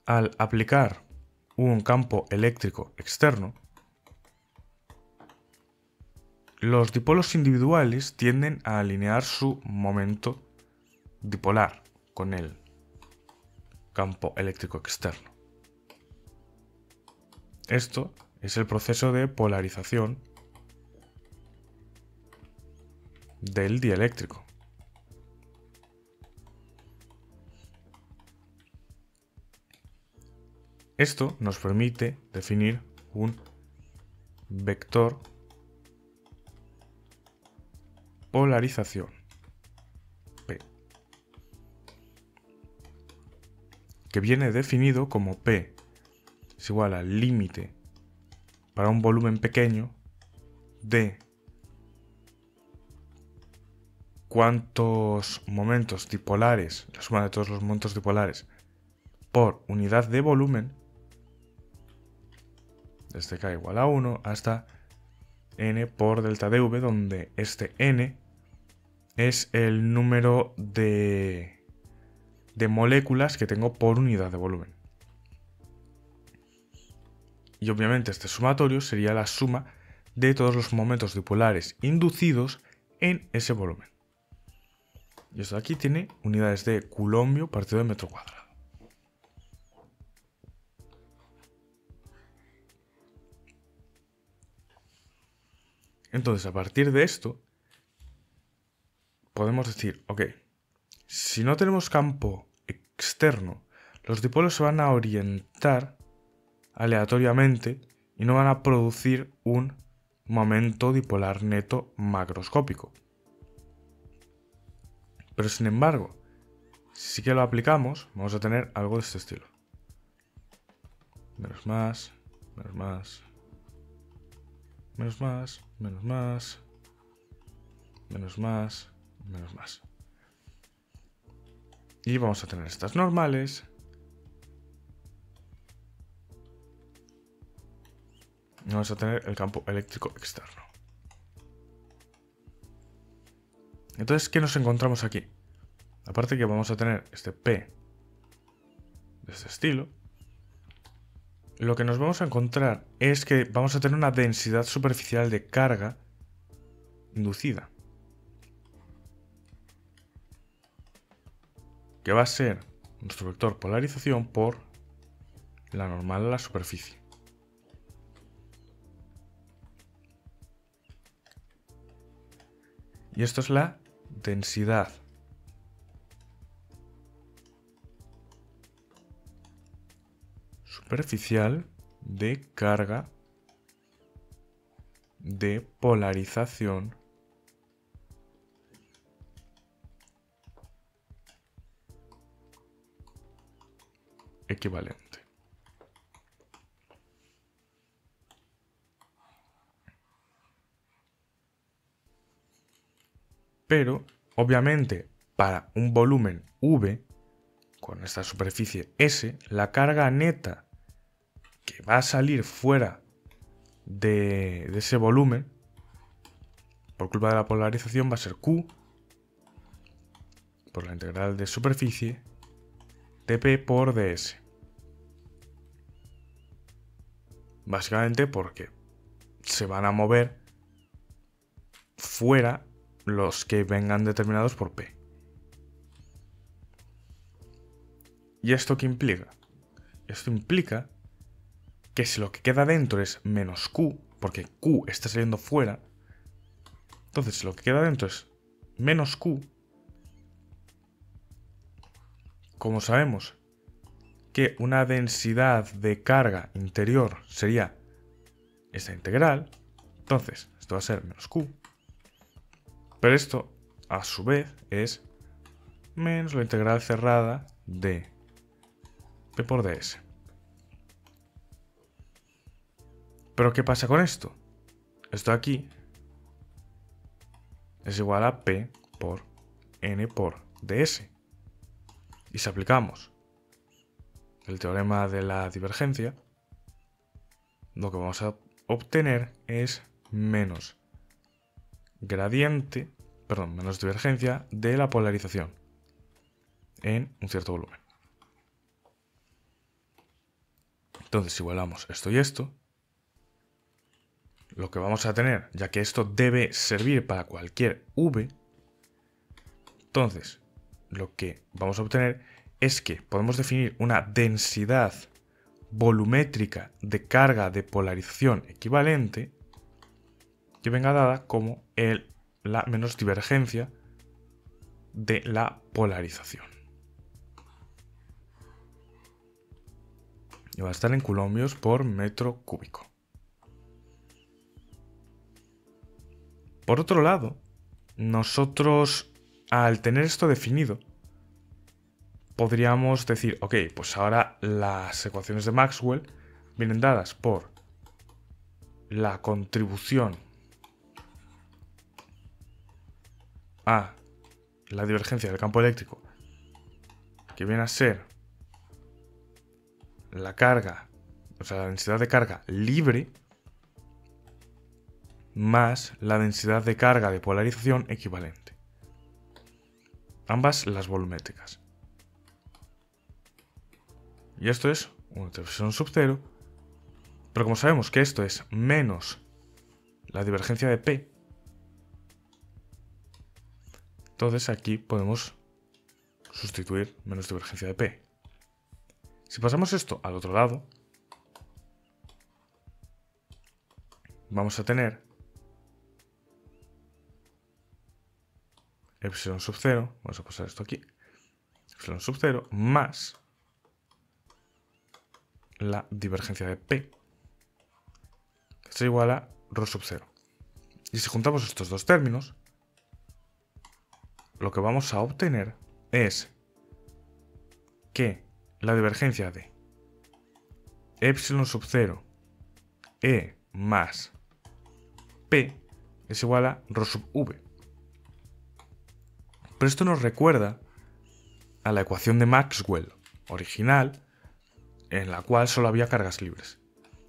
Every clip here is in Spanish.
Al aplicar un campo eléctrico externo, los dipolos individuales tienden a alinear su momento dipolar con el campo eléctrico externo. Esto es el proceso de polarización del dieléctrico. Esto nos permite definir un vector polarización P, que viene definido como P es igual al límite para un volumen pequeño de cuántos momentos dipolares, la suma de todos los momentos dipolares por unidad de volumen, desde k igual a 1 hasta n por delta dv, donde este n es el número de moléculas que tengo por unidad de volumen. Y obviamente este sumatorio sería la suma de todos los momentos dipolares inducidos en ese volumen. Y esto de aquí tiene unidades de coulombio partido de metro cuadrado. Entonces, a partir de esto, podemos decir, ok, si no tenemos campo externo, los dipolos se van a orientar aleatoriamente y no van a producir un momento dipolar neto macroscópico. Pero sin embargo, si sí que lo aplicamos, vamos a tener algo de este estilo. Menos más, menos más, menos más, menos más, menos más, menos más. Y vamos a tener estas normales. Y vamos a tener el campo eléctrico externo. Entonces, ¿qué nos encontramos aquí? Aparte que vamos a tener este P de este estilo, lo que nos vamos a encontrar es que vamos a tener una densidad superficial de carga inducida, que va a ser nuestro vector polarización por la normal a la superficie. Y esto es la densidad superficial de carga de polarización equivalente. Pero, obviamente, para un volumen V, con esta superficie S, la carga neta que va a salir fuera de ese volumen, por culpa de la polarización, va a ser Q por la integral de superficie de P por ds. Básicamente porque se van a mover fuera los que vengan determinados por P. ¿Y esto qué implica? Esto implica que si lo que queda dentro es menos Q, porque Q está saliendo fuera, entonces si lo que queda dentro es menos Q, como sabemos que una densidad de carga interior sería esta integral, entonces esto va a ser menos Q. Pero esto, a su vez, es menos la integral cerrada de P por ds. ¿Pero qué pasa con esto? Esto aquí es igual a P por N por ds. Y si aplicamos el teorema de la divergencia, lo que vamos a obtener es menos divergencia de la polarización en un cierto volumen. Entonces, si igualamos esto y esto, lo que vamos a tener, ya que esto debe servir para cualquier v, entonces lo que vamos a obtener es que podemos definir una densidad volumétrica de carga de polarización equivalente que venga dada como la menos divergencia de la polarización. Y va a estar en coulombios por metro cúbico. Por otro lado, nosotros, al tener esto definido, podríamos decir, ok, pues ahora las ecuaciones de Maxwell vienen dadas por la contribución a la divergencia del campo eléctrico, que viene a ser la carga, o sea, la densidad de carga libre, más la densidad de carga de polarización equivalente. Ambas las volumétricas. Y esto es 1 entre epsilon sub 0. Pero como sabemos que esto es menos la divergencia de P, entonces aquí podemos sustituir menos divergencia de P. Si pasamos esto al otro lado, vamos a tener epsilon sub 0, vamos a pasar esto aquí, epsilon sub 0 más la divergencia de P, que es igual a ρ sub 0. Y si juntamos estos dos términos, lo que vamos a obtener es que la divergencia de epsilon sub 0 E más P es igual a ρ sub V. Pero esto nos recuerda a la ecuación de Maxwell original, en la cual solo había cargas libres.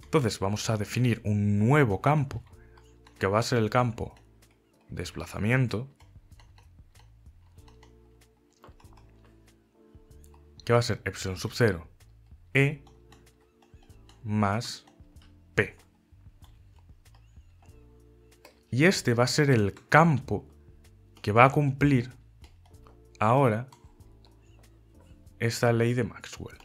Entonces vamos a definir un nuevo campo, que va a ser el campo desplazamiento, que va a ser epsilon sub 0 E más P. Y este va a ser el campo que va a cumplir ahora esta ley de Maxwell.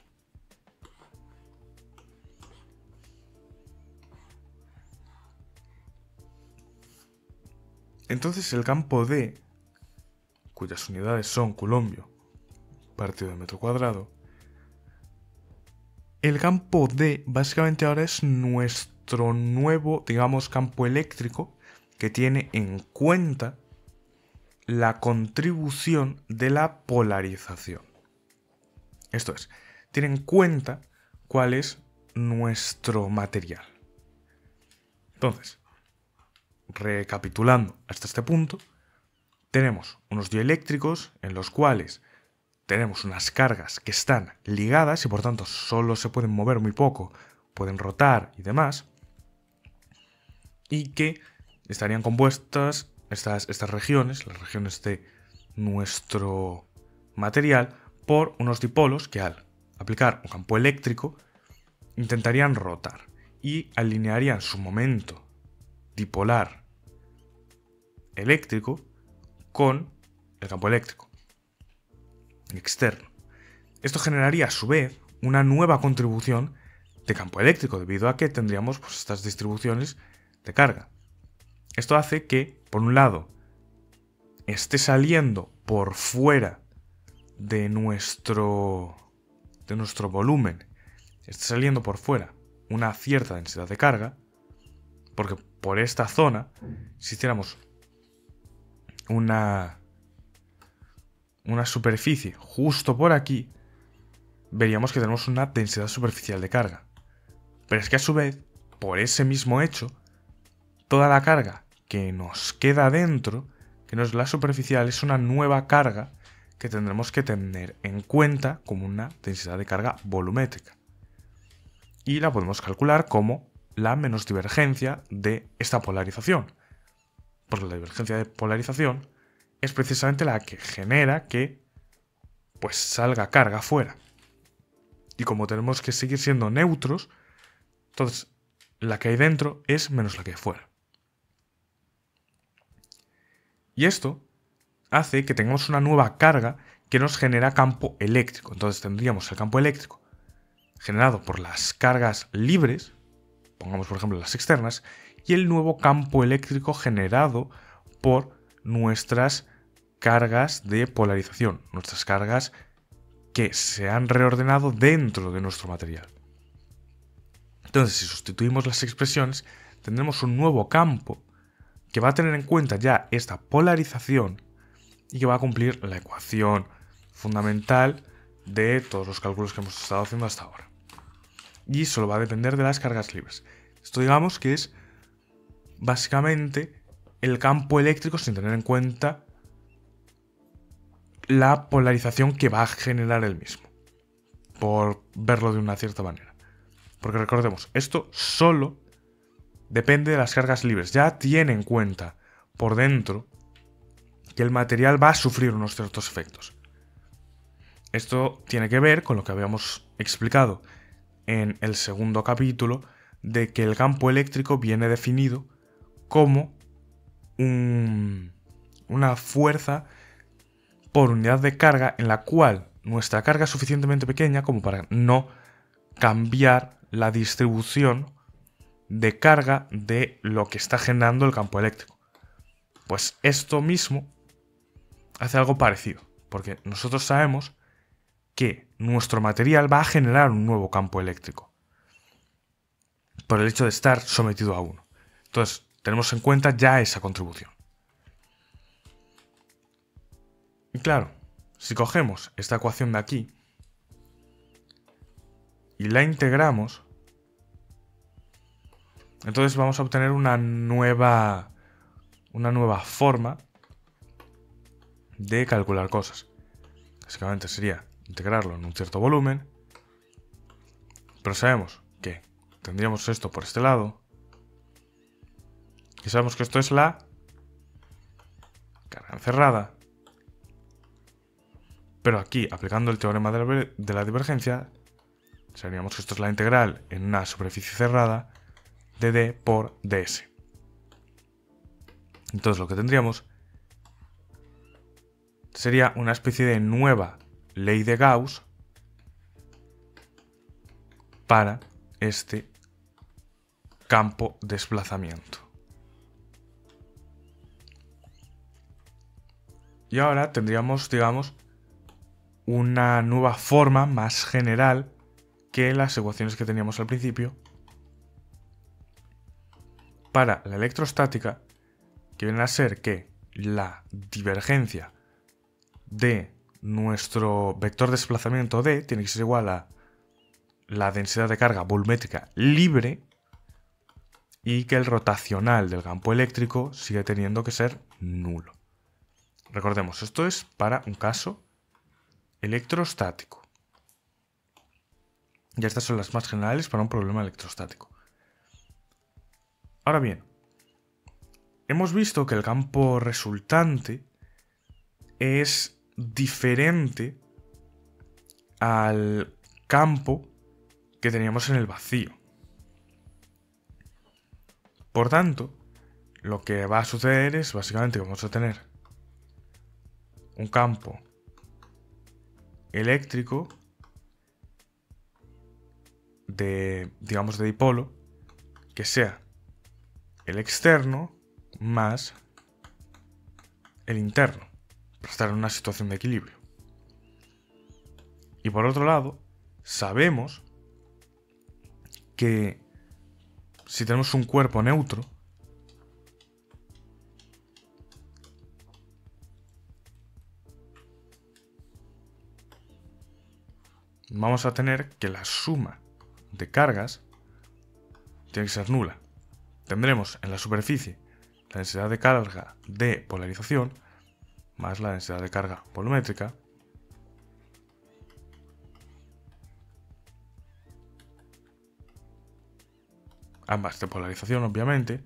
Entonces el campo D, cuyas unidades son coulombio partido de metro cuadrado, el campo D básicamente ahora es nuestro nuevo, digamos, campo eléctrico que tiene en cuenta la contribución de la polarización. Esto es, tiene en cuenta cuál es nuestro material. Entonces, recapitulando hasta este punto, tenemos unos dieléctricos en los cuales tenemos unas cargas que están ligadas y por tanto solo se pueden mover muy poco, pueden rotar y demás, y que estarían compuestas estas regiones, las regiones de nuestro material, por unos dipolos que al aplicar un campo eléctrico intentarían rotar y alinearían su momento dipolar eléctrico con el campo eléctrico externo. Esto generaría a su vez una nueva contribución de campo eléctrico debido a que tendríamos pues, estas distribuciones de carga. Esto hace que, por un lado, esté saliendo por fuera de nuestro volumen, esté saliendo por fuera una cierta densidad de carga, porque por esta zona, si hiciéramos una superficie justo por aquí, veríamos que tenemos una densidad superficial de carga. Pero es que a su vez, por ese mismo hecho, toda la carga que nos queda dentro, que no es la superficial, es una nueva carga que tendremos que tener en cuenta como una densidad de carga volumétrica. Y la podemos calcular como la menos divergencia de esta polarización. Porque la divergencia de polarización es precisamente la que genera que pues salga carga fuera. Y como tenemos que seguir siendo neutros, Entonces, la que hay dentro es menos la que hay fuera. Y esto hace que tengamos una nueva carga que nos genera campo eléctrico. Entonces tendríamos el campo eléctrico generado por las cargas libres, pongamos por ejemplo las externas, y el nuevo campo eléctrico generado por nuestras cargas de polarización, nuestras cargas que se han reordenado dentro de nuestro material. Entonces, si sustituimos las expresiones, tendremos un nuevo campo que va a tener en cuenta ya esta polarización y que va a cumplir la ecuación fundamental de todos los cálculos que hemos estado haciendo hasta ahora. Y solo va a depender de las cargas libres. Esto digamos que es básicamente el campo eléctrico sin tener en cuenta la polarización que va a generar el mismo, por verlo de una cierta manera. Porque recordemos, esto solo depende de las cargas libres. Ya tiene en cuenta por dentro que el material va a sufrir unos ciertos efectos. Esto tiene que ver con lo que habíamos explicado en el segundo capítulo, de que el campo eléctrico viene definido como una fuerza por unidad de carga en la cual nuestra carga es suficientemente pequeña como para no cambiar la distribución de carga de lo que está generando el campo eléctrico. Pues esto mismo hace algo parecido, porque nosotros sabemos que nuestro material va a generar un nuevo campo eléctrico por el hecho de estar sometido a uno. Entonces, tenemos en cuenta ya esa contribución. Y claro, si cogemos esta ecuación de aquí y la integramos, entonces vamos a obtener una nueva forma de calcular cosas. Básicamente sería integrarlo en un cierto volumen, pero sabemos que tendríamos esto por este lado y sabemos que esto es la carga encerrada, pero aquí aplicando el teorema de la divergencia sabríamos que esto es la integral en una superficie cerrada de d por ds. Entonces lo que tendríamos sería una especie de nueva ley de Gauss para este campo desplazamiento. Y ahora tendríamos, digamos, una nueva forma más general que las ecuaciones que teníamos al principio para la electrostática, que viene a ser que la divergencia de nuestro vector de desplazamiento D tiene que ser igual a la densidad de carga volumétrica libre y que el rotacional del campo eléctrico sigue teniendo que ser nulo. Recordemos, esto es para un caso electrostático. Y estas son las más generales para un problema electrostático. Ahora bien, hemos visto que el campo resultante es diferente al campo que teníamos en el vacío. Por tanto, lo que va a suceder es básicamente que vamos a tener un campo eléctrico de, digamos, de dipolo, que sea el externo más el interno, para estar en una situación de equilibrio. Y por otro lado, sabemos que si tenemos un cuerpo neutro, vamos a tener que la suma de cargas tiene que ser nula. Tendremos en la superficie la densidad de carga de polarización más la densidad de carga volumétrica ambas de polarización obviamente,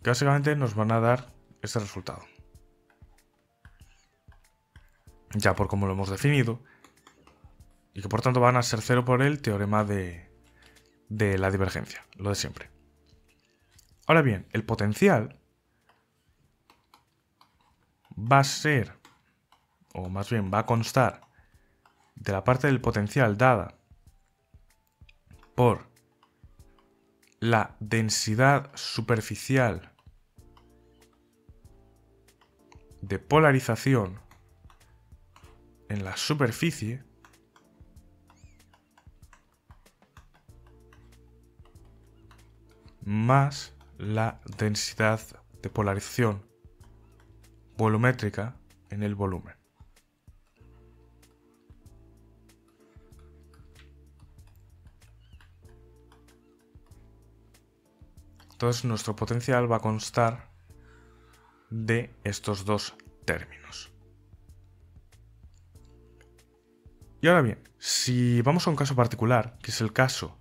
que básicamente nos van a dar este resultado. Ya por cómo lo hemos definido, y que por tanto van a ser cero por el teorema de de la divergencia, lo de siempre. Ahora bien, el potencial va a ser, o más bien va a constar, de la parte del potencial dada por la densidad superficial de polarización en la superficie más la densidad de polarización volumétrica en el volumen. Entonces nuestro potencial va a constar de estos dos términos. Y ahora bien, si vamos a un caso particular, que es el caso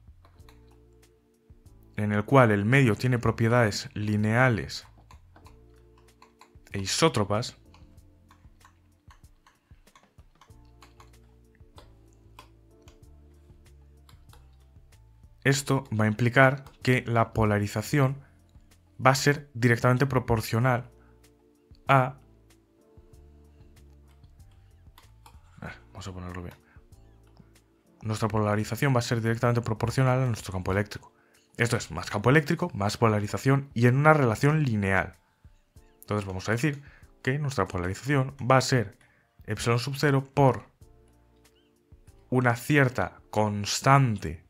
en el cual el medio tiene propiedades lineales e isótropas, esto va a implicar que la polarización va a ser directamente proporcional a... Vamos a ponerlo bien. Nuestra polarización va a ser directamente proporcional a nuestro campo eléctrico. Esto es más campo eléctrico, más polarización y en una relación lineal. Entonces vamos a decir que nuestra polarización va a ser epsilon sub 0 por una cierta constante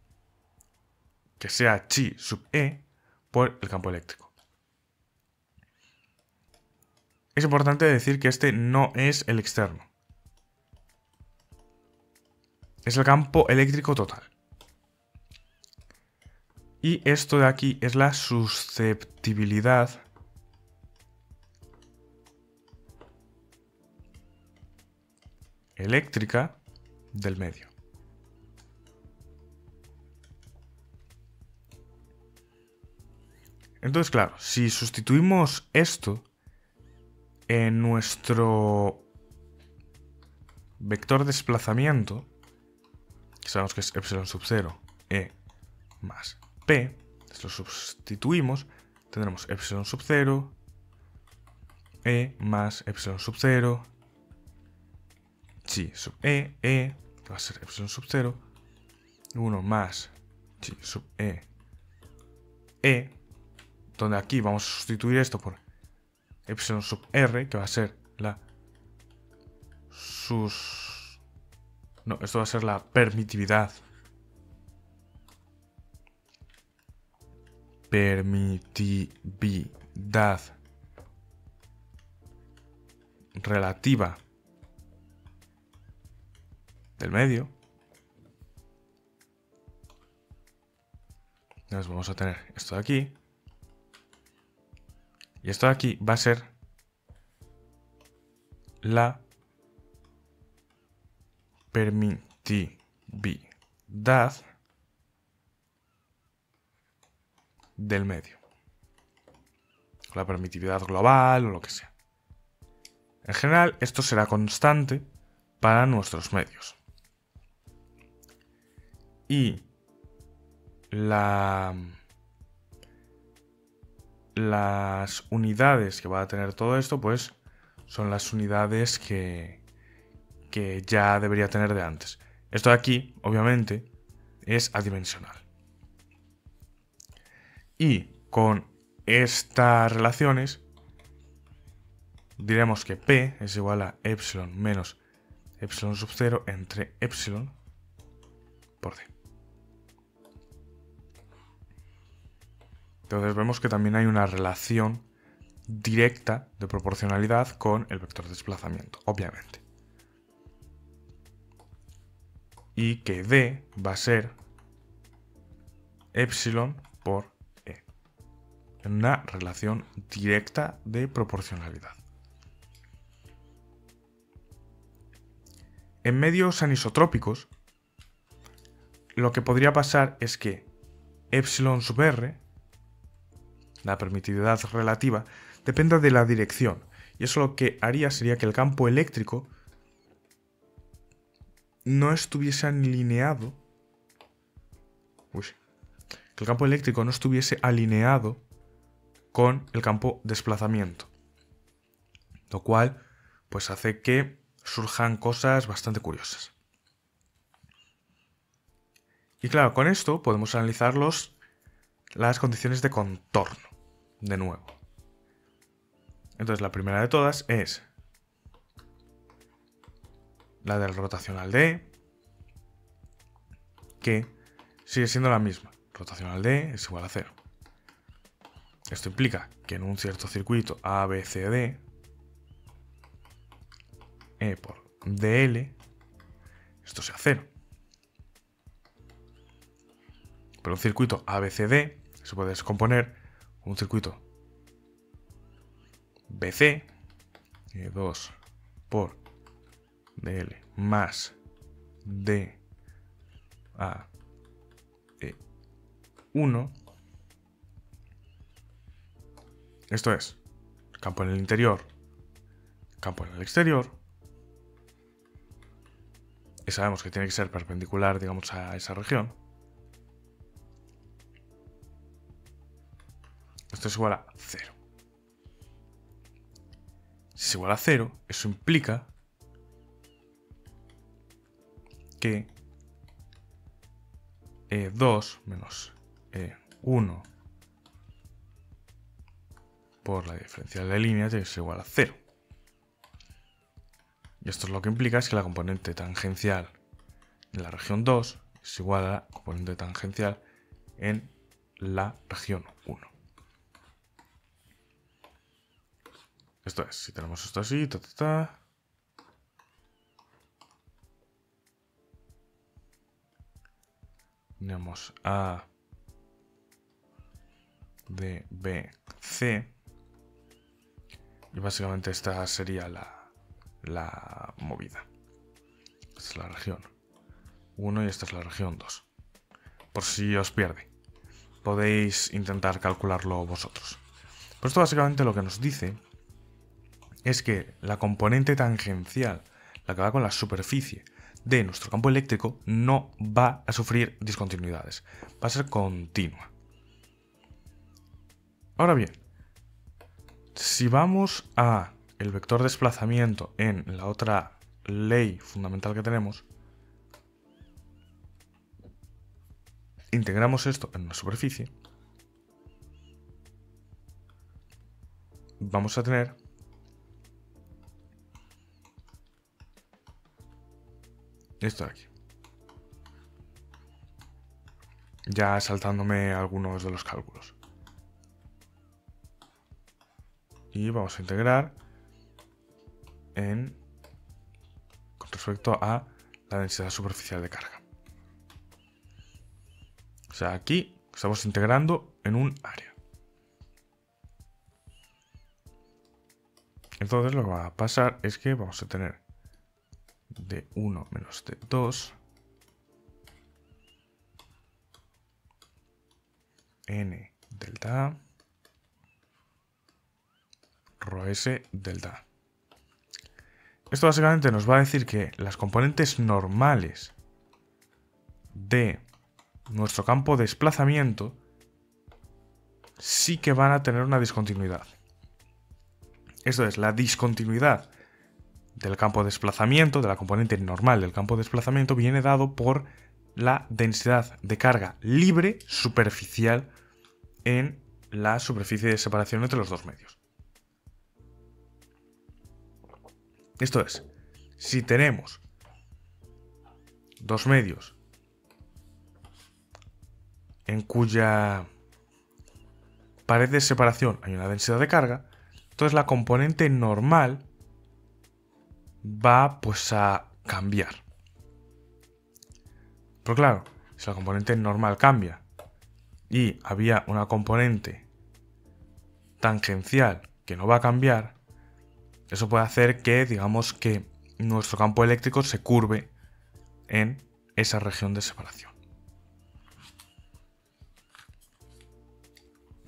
que sea chi sub e por el campo eléctrico. Es importante decir que este no es el externo. Es el campo eléctrico total. Y esto de aquí es la susceptibilidad eléctrica del medio. Entonces, claro, si sustituimos esto en nuestro vector de desplazamiento, que sabemos que es epsilon sub 0 e más p, lo sustituimos, tendremos epsilon sub 0 e más epsilon sub 0 chi sub e, que va a ser epsilon sub 0, 1 más chi sub e, donde aquí vamos a sustituir esto por epsilon sub r, que va a ser la no, esto va a ser la permitividad. Permitividad relativa del medio. Entonces vamos a tener esto de aquí. Y esto de aquí va a ser la permitividad del medio. La permitividad global o lo que sea. En general, esto será constante para nuestros medios. Y las unidades que va a tener todo esto, pues, son las unidades que ya debería tener de antes. Esto de aquí, obviamente, es adimensional. Y con estas relaciones diremos que P es igual a epsilon menos epsilon sub 0 entre epsilon por D. Entonces vemos que también hay una relación directa de proporcionalidad con el vector de desplazamiento, obviamente. Y que D va a ser epsilon por E, en una relación directa de proporcionalidad. En medios anisotrópicos, lo que podría pasar es que epsilon sub r, la permitividad relativa, dependa de la dirección. Y eso lo que haría sería que el campo eléctrico no estuviese alineado, que el campo eléctrico no estuviese alineado con el campo desplazamiento. Lo cual pues hace que surjan cosas bastante curiosas. Y claro, con esto podemos analizar las condiciones de contorno, de nuevo. Entonces la primera de todas es la del rotacional D, que sigue siendo la misma. Rotacional D es igual a 0. Esto implica que en un cierto circuito A, B, C, D, E por DL, esto sea 0. Pero un circuito ABCD se puede descomponer como un circuito BC, 2 por DL más D a E1. Esto es, campo en el interior, campo en el exterior. Y sabemos que tiene que ser perpendicular, digamos, a esa región. Esto es igual a 0. Si es igual a 0, eso implica que E2 menos E1 por la diferencial de línea tiene que ser igual a 0. Y esto es lo que implica es que la componente tangencial en la región 2 es igual a la componente tangencial en la región 1. Esto es, si tenemos esto así, tenemos A, D, B, C. Y básicamente esta sería la movida. Esta es la región 1 y esta es la región 2. Por si os pierde, podéis intentar calcularlo vosotros. Pero esto básicamente lo que nos dice es que la componente tangencial, la que va con la superficie de nuestro campo eléctrico, no va a sufrir discontinuidades. Va a ser continua. Ahora bien, si vamos a el vector desplazamiento en la otra ley fundamental que tenemos, integramos esto en una superficie, vamos a tener esto de aquí. Ya saltándome algunos de los cálculos. Y vamos a integrar con respecto a la densidad superficial de carga. O sea, aquí estamos integrando en un área. Entonces lo que va a pasar es que vamos a tener D1 menos D2 N delta A rho S delta A. Esto básicamente nos va a decir que las componentes normales de nuestro campo de desplazamiento sí que van a tener una discontinuidad. Esto es, la discontinuidad del campo de desplazamiento, de la componente normal del campo de desplazamiento, viene dado por la densidad de carga libre superficial en la superficie de separación entre los dos medios. Esto es, si tenemos dos medios en cuya pared de separación hay una densidad de carga, entonces la componente normal va pues a cambiar. Pero claro, si la componente normal cambia y había una componente tangencial que no va a cambiar, eso puede hacer que, digamos, que nuestro campo eléctrico se curve en esa región de separación.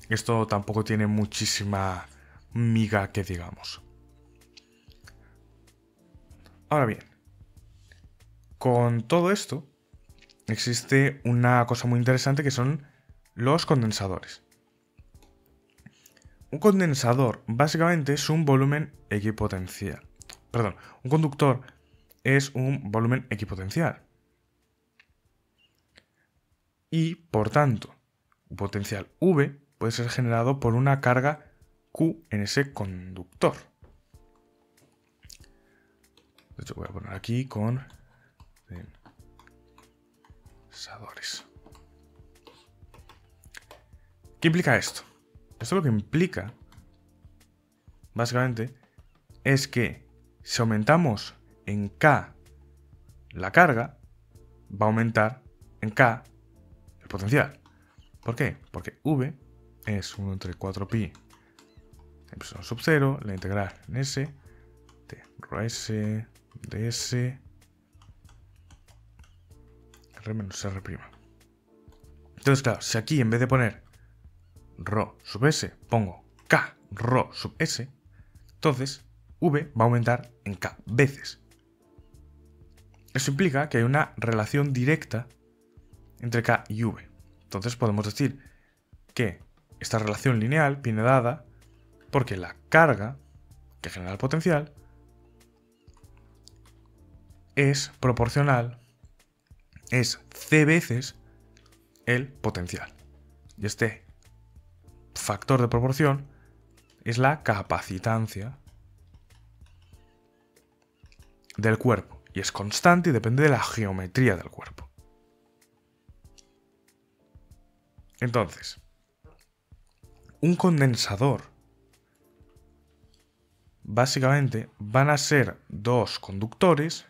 Esto tampoco tiene muchísima miga que digamos. Ahora bien, con todo esto existe una cosa muy interesante que son los condensadores. Un condensador básicamente es un volumen equipotencial. Perdón, un conductor es un volumen equipotencial. Y, por tanto, un potencial V puede ser generado por una carga Q en ese conductor. De hecho, voy a poner aquí con condensadores. ¿Qué implica esto? Esto lo que implica, básicamente, es que si aumentamos en K la carga, va a aumentar en K el potencial. ¿Por qué? Porque V es 1 entre 4pi epsilon sub 0, la integral en S, de rho S, de S, R menos R'. Entonces, claro, si aquí en vez de poner rho sub S pongo K rho sub S, entonces V va a aumentar en K veces. Eso implica que hay una relación directa entre K y V. Entonces podemos decir que esta relación lineal viene dada porque la carga que genera el potencial es proporcional, es C veces el potencial. Y este factor de proporción es la capacitancia del cuerpo. Y es constante y depende de la geometría del cuerpo. Entonces, un condensador básicamente van a ser dos conductores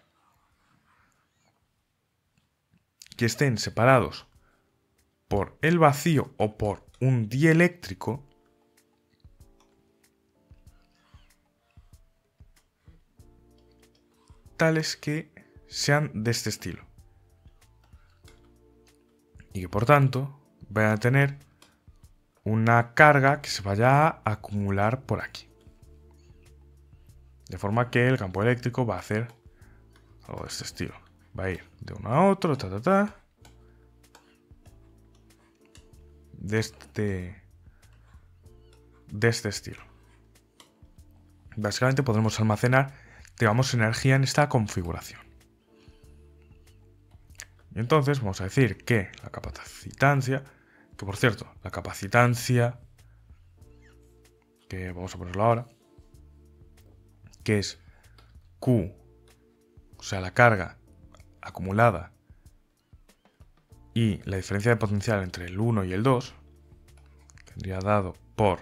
que estén separados por el vacío o por un dieléctrico tales que sean de este estilo y que por tanto vayan a tener una carga que se vaya a acumular por aquí, de forma que el campo eléctrico va a hacer algo de este estilo, va a ir de uno a otro, de este estilo. Básicamente podremos almacenar, digamos, energía en esta configuración. Y entonces vamos a decir que la capacitancia, que por cierto, la capacitancia, que vamos a ponerlo ahora, que es Q, o sea, la carga acumulada y la diferencia de potencial entre el 1 y el 2, tendría dado por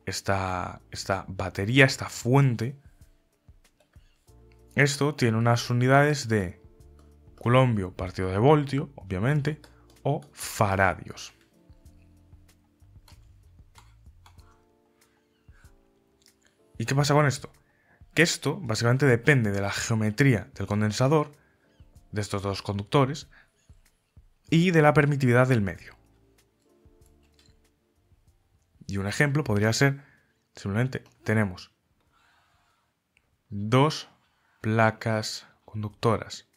esta batería, esta fuente. Esto tiene unas unidades de coulombio partido de voltio, obviamente, o faradios. ¿Y qué pasa con esto? Que esto básicamente depende de la geometría del condensador, de estos dos conductores, y de la permitividad del medio. Y un ejemplo podría ser, simplemente tenemos dos placas conductoras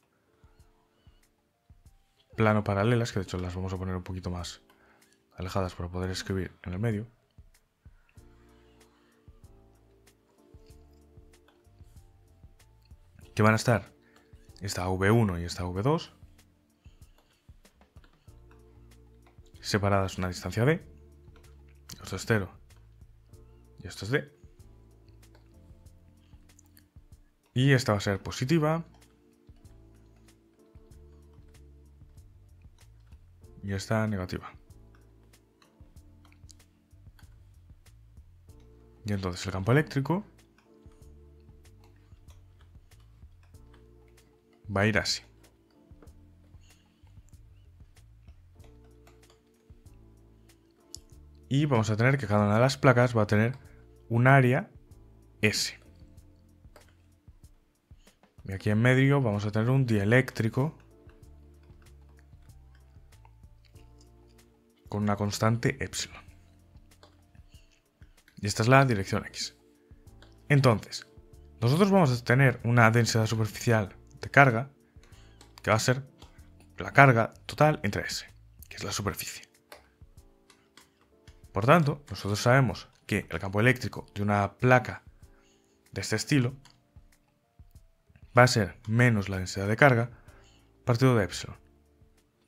plano paralelas, que de hecho las vamos a poner un poquito más alejadas para poder escribir en el medio. Que van a estar esta V1 y esta V2 separadas una distancia D. Esto es 0 y esto es D. Y esta va a ser positiva. Y esta negativa. Y entonces el campo eléctrico va a ir así. Y vamos a tener que cada una de las placas va a tener un área S. Y aquí en medio vamos a tener un dieléctrico con una constante epsilon. Y esta es la dirección X. Entonces, nosotros vamos a tener una densidad superficial de carga que va a ser la carga total entre S, que es la superficie. Por tanto, nosotros sabemos que el campo eléctrico de una placa de este estilo va a ser menos la densidad de carga partido de epsilon,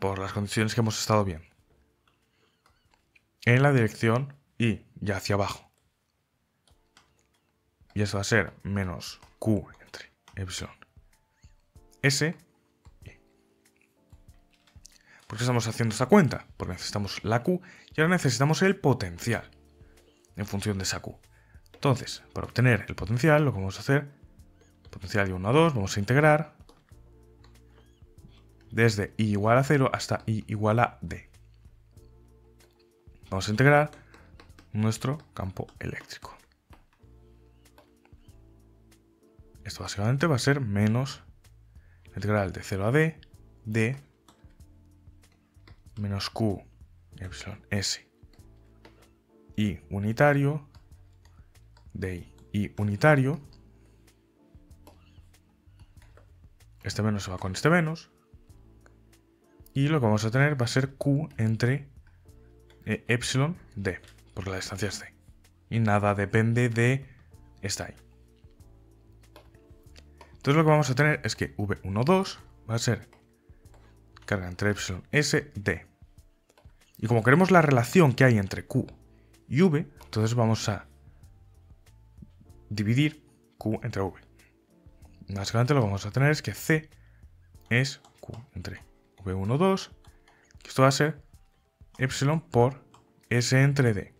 por las condiciones que hemos estado viendo, en la dirección y ya hacia abajo. Y eso va a ser menos Q entre epsilon S. ¿Por qué estamos haciendo esta cuenta? Porque necesitamos la Q y ahora necesitamos el potencial en función de esa Q. Entonces, para obtener el potencial, lo que vamos a hacer, potencial de 1 a 2, vamos a integrar desde I igual a 0 hasta I igual a D. Vamos a integrar nuestro campo eléctrico. Esto básicamente va a ser menos la integral de 0 a D de menos Q epsilon S I unitario de I unitario. Este menos se va con este menos. Y lo que vamos a tener va a ser Q entre epsilon D, porque la distancia es D. Y nada depende de esta I. Entonces lo que vamos a tener es que V12 va a ser carga entre epsilon S, D. Y como queremos la relación que hay entre Q y V, entonces vamos a dividir Q entre V. Básicamente lo que vamos a tener es que C es Q entre V12, que esto va a ser epsilon por S entre D.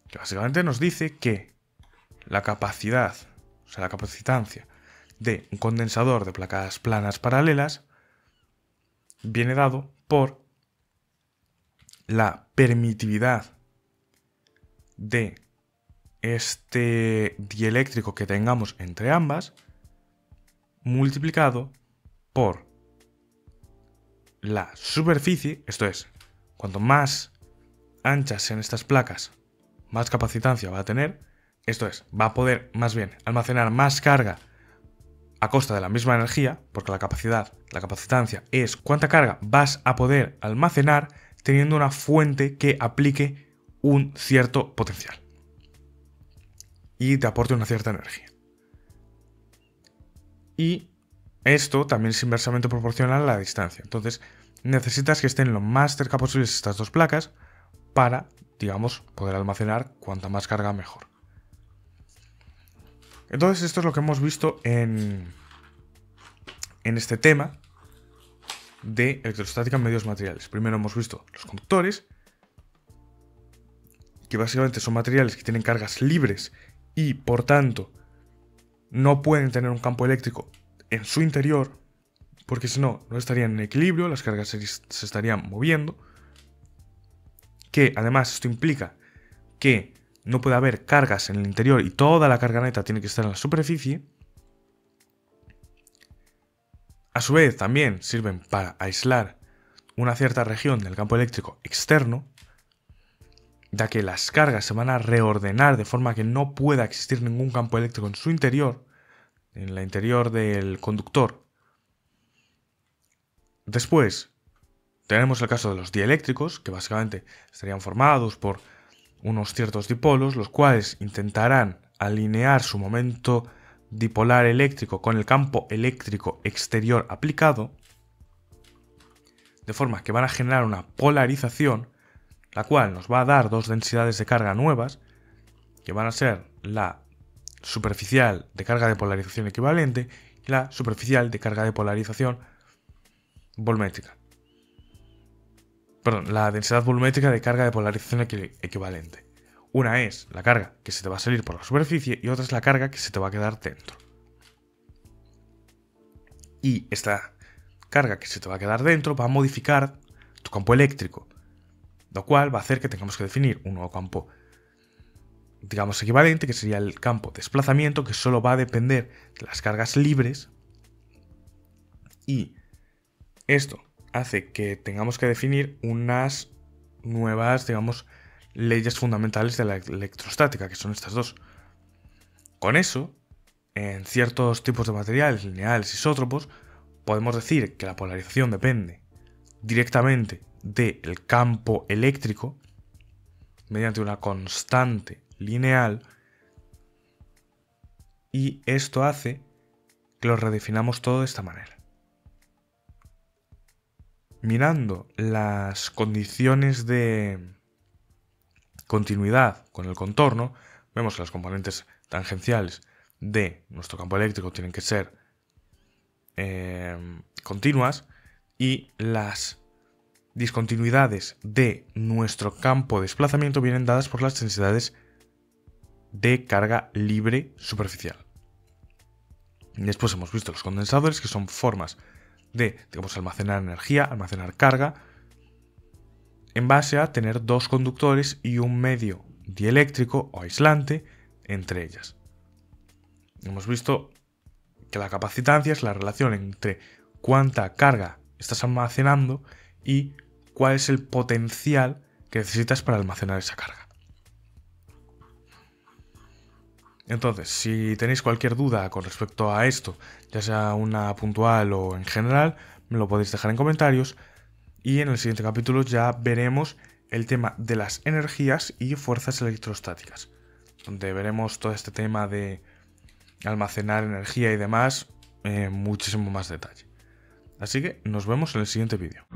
Que básicamente nos dice que la capacidad, o sea, la capacitancia de un condensador de placas planas paralelas viene dado por la permitividad de este dieléctrico que tengamos entre ambas multiplicado por la superficie, esto es, cuanto más anchas sean estas placas, más capacitancia va a tener, esto es, va a poder más bien almacenar más carga a costa de la misma energía, porque la capacitancia es cuánta carga vas a poder almacenar teniendo una fuente que aplique un cierto potencial y te aporte una cierta energía. Y esto también es inversamente proporcional a la distancia. Entonces necesitas que estén lo más cerca posibles estas dos placas para, digamos, poder almacenar cuanta más carga mejor. Entonces esto es lo que hemos visto en este tema de electrostática en medios materiales. Primero hemos visto los conductores, que básicamente son materiales que tienen cargas libres y por tanto no pueden tener un campo eléctrico en su interior, porque si no, no estarían en equilibrio, las cargas se estarían moviendo. Que además esto implica que no puede haber cargas en el interior y toda la carga neta tiene que estar en la superficie. A su vez también sirven para aislar una cierta región del campo eléctrico externo, ya que las cargas se van a reordenar de forma que no pueda existir ningún campo eléctrico en su interior, en el interior del conductor. Después tenemos el caso de los dieléctricos, que básicamente estarían formados por unos ciertos dipolos, los cuales intentarán alinear su momento dipolar eléctrico con el campo eléctrico exterior aplicado, de forma que van a generar una polarización, la cual nos va a dar dos densidades de carga nuevas, que van a ser la superficial de carga de polarización equivalente y la superficial de carga de polarización volmétrica. Perdón, la densidad volumétrica de carga de polarización equivalente. Una es la carga que se te va a salir por la superficie y otra es la carga que se te va a quedar dentro. Y esta carga que se te va a quedar dentro va a modificar tu campo eléctrico, lo cual va a hacer que tengamos que definir un nuevo campo, digamos, equivalente, que sería el campo de desplazamiento, que solo va a depender de las cargas libres. Y esto hace que tengamos que definir unas nuevas, digamos, leyes fundamentales de la electrostática, que son estas dos. Con eso, en ciertos tipos de materiales, lineales, isótropos, podemos decir que la polarización depende directamente del campo eléctrico, mediante una constante lineal, y esto hace que lo redefinamos todo de esta manera. Mirando las condiciones de continuidad con el contorno, vemos que las componentes tangenciales de nuestro campo eléctrico tienen que ser continuas, y las discontinuidades de nuestro campo de desplazamiento vienen dadas por las densidades de carga libre superficial. Después hemos visto los condensadores, que son formas de, digamos, almacenar energía, almacenar carga, en base a tener dos conductores y un medio dieléctrico o aislante entre ellas. Hemos visto que la capacitancia es la relación entre cuánta carga estás almacenando y cuál es el potencial que necesitas para almacenar esa carga. Entonces, si tenéis cualquier duda con respecto a esto, ya sea una puntual o en general, me lo podéis dejar en comentarios, y en el siguiente capítulo ya veremos el tema de las energías y fuerzas electrostáticas, donde veremos todo este tema de almacenar energía y demás en muchísimo más detalle. Así que nos vemos en el siguiente vídeo.